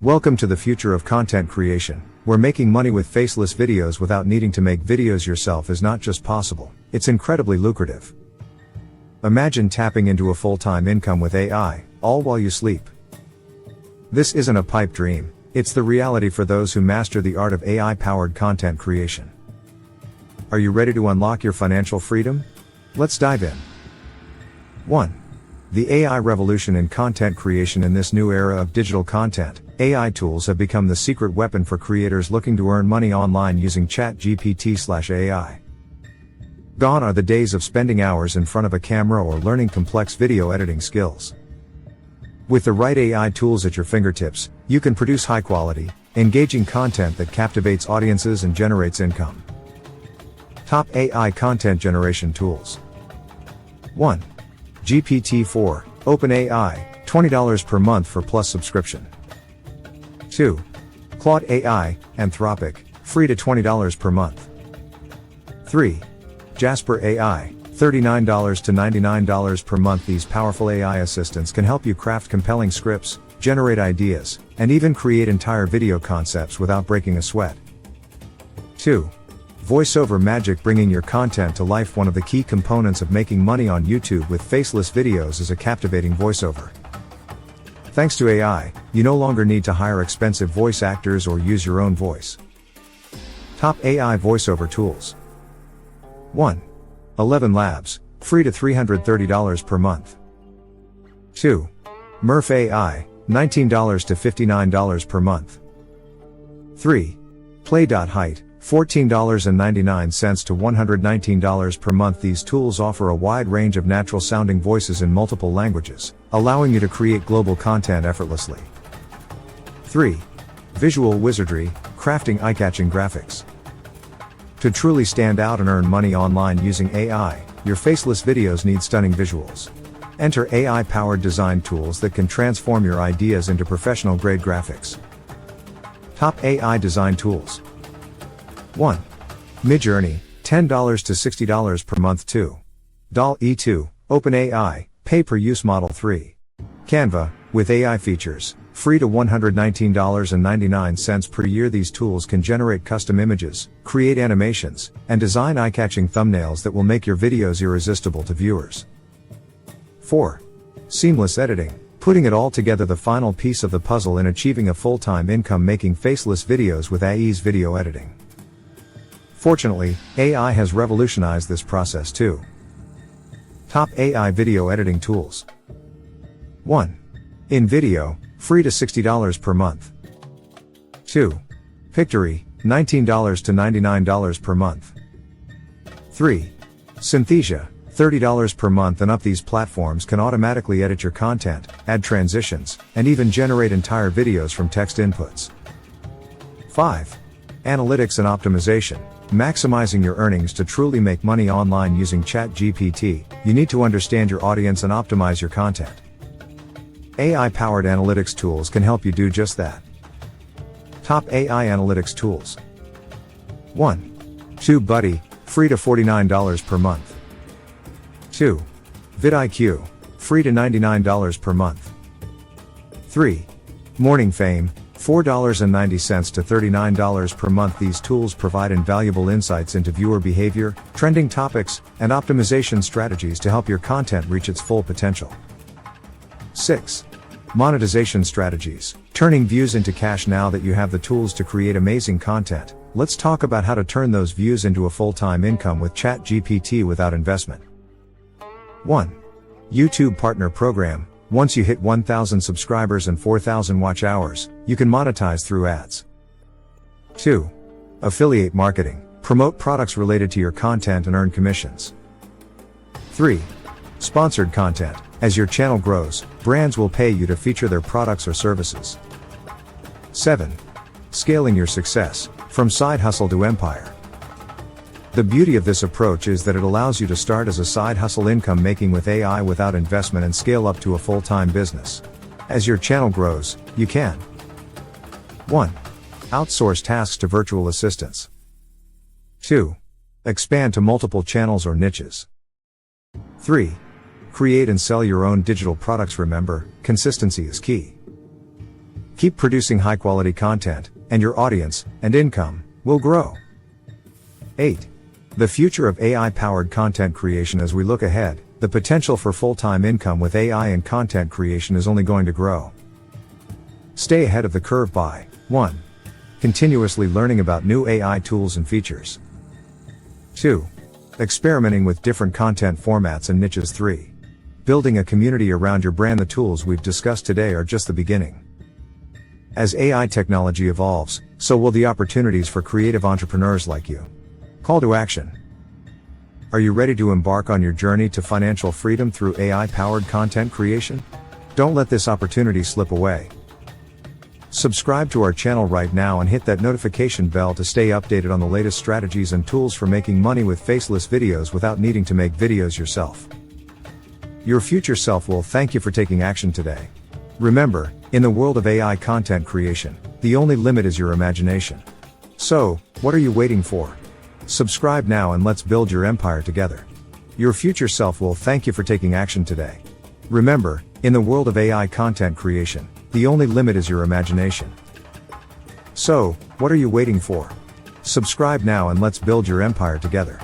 Welcome to the future of content creation, where making money with faceless videos without needing to make videos yourself is not just possible, it's incredibly lucrative. Imagine tapping into a full-time income with AI, all while you sleep. This isn't a pipe dream, it's the reality for those who master the art of AI-powered content creation. Are you ready to unlock your financial freedom? Let's dive in. 1. The AI revolution in content creation. In this new era of digital content, AI tools have become the secret weapon for creators looking to earn money online using ChatGPT/AI. Gone are the days of spending hours in front of a camera or learning complex video editing skills. With the right AI tools at your fingertips, you can produce high-quality, engaging content that captivates audiences and generates income. Top AI content generation tools. 1. GPT-4, OpenAI, $20 per month for Plus subscription. 2. Claude AI, Anthropic, free to $20 per month. 3. Jasper AI, $39 to $99 per month. These powerful AI assistants can help you craft compelling scripts, generate ideas, and even create entire video concepts without breaking a sweat. 2. Voiceover magic, bringing your content to life. One of the key components of making money on YouTube with faceless videos is a captivating voiceover. Thanks to AI, you no longer need to hire expensive voice actors or use your own voice. Top AI voiceover tools. 1. 11 Labs, free to $330 per month. 2. Murph AI, $19 to $59 per month. 3. Play.height, $14.99 to $119 per month. These tools offer a wide range of natural-sounding voices in multiple languages, allowing you to create global content effortlessly. 3. Visual Wizardry, crafting eye-catching graphics. To truly stand out and earn money online using AI, your faceless videos need stunning visuals. Enter AI-powered design tools that can transform your ideas into professional-grade graphics. Top AI design tools. 1. Midjourney, $10 to $60 per month. 2. DALL-E 2, OpenAI, pay-per-use model. 3. Canva, with AI features, free to $119.99 per year. These tools can generate custom images, create animations, and design eye-catching thumbnails that will make your videos irresistible to viewers. 4. Seamless editing, putting it all together, the final piece of the puzzle in achieving a full-time income making faceless videos with AI's video editing. Fortunately, AI has revolutionized this process too. Top AI video editing tools. 1. InVideo, free to $60 per month. 2. Pictory, $19 to $99 per month. 3. Synthesia, $30 per month and up. These platforms can automatically edit your content, add transitions, and even generate entire videos from text inputs. 5. Analytics and optimization. Maximizing your earnings. To truly make money online using ChatGPT, you need to understand your audience and optimize your content. AI-powered analytics tools can help you do just that. Top AI analytics tools. 1. TubeBuddy, free to $49 per month. 2. vidIQ, free to $99 per month. 3. Morning Fame, $4.90 to $39 per month. These tools provide invaluable insights into viewer behavior, trending topics, and optimization strategies to help your content reach its full potential. 6. Monetization strategies, turning views into cash. Now that you have the tools to create amazing content, let's talk about how to turn those views into a full-time income with ChatGPT without investment. 1. YouTube Partner Program. Once you hit 1,000 subscribers and 4,000 watch hours, you can monetize through ads. 2. Affiliate marketing. Promote products related to your content and earn commissions. 3. Sponsored content. As your channel grows, brands will pay you to feature their products or services. 7. Scaling your success, from side hustle to empire. The beauty of this approach is that it allows you to start as a side hustle income making with AI without investment and scale up to a full-time business. As your channel grows, you can 1. Outsource tasks to virtual assistants. 2. Expand to multiple channels or niches. 3. Create and sell your own digital products. Remember, consistency is key. Keep producing high-quality content, and your audience and income will grow. 8. The future of AI-powered content creation. As we look ahead, the potential for full-time income with AI and content creation is only going to grow. Stay ahead of the curve by 1. Continuously learning about new AI tools and features. 2. Experimenting with different content formats and niches. 3. Building a community around your brand. The tools we've discussed today are just the beginning. As AI technology evolves, so will the opportunities for creative entrepreneurs like you. Call to action. Are you ready to embark on your journey to financial freedom through AI-powered content creation? Don't let this opportunity slip away. Subscribe to our channel right now and hit that notification bell to stay updated on the latest strategies and tools for making money with faceless videos without needing to make videos yourself. Your future self will thank you for taking action today. Remember, in the world of AI content creation, the only limit is your imagination. So, what are you waiting for? Subscribe now and let's build your empire together. Your future self will thank you for taking action today. Remember, in the world of AI content creation, the only limit is your imagination. So, what are you waiting for? Subscribe now and let's build your empire together.